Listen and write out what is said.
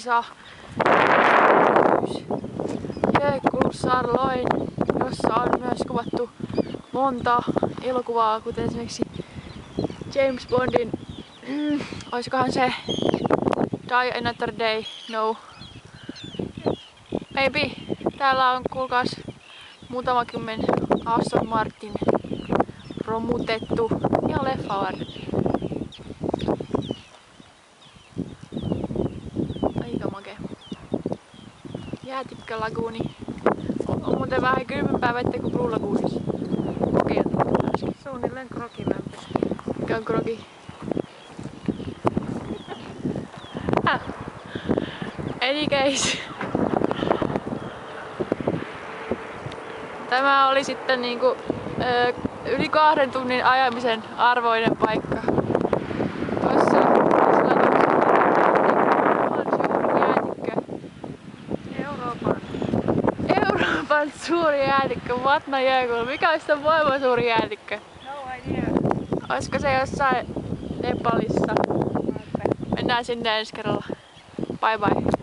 kisa Jökulsárloin, jossa on myös kuvattu monta elokuvaa, kuten esimerkiksi James Bondin, olisikohan se Die Another Day, no, maybe. Täällä on kuulkaas muutama kymmen Aston Martin romutettu ihan leffa varten. Aika makea. Jäätikkölaguuni. On muuten vähän kylmempää vettä kuin Blue Lagoonissa. Kokeiltu äsken. Suunnilleen krokilämpö. Mikä on kroki? Any case. Tämä oli sitten niinku yli 2 tunnin ajamisen arvoinen paikka. Tuossa Euroopan suuri jäätikkö, Vatnajökull. Mikä olisi tämän maailman suuri jäätikkö? No idea. Olisiko se jossain Nepalissa? Mennään sinne ensi kerralla. Bye bye.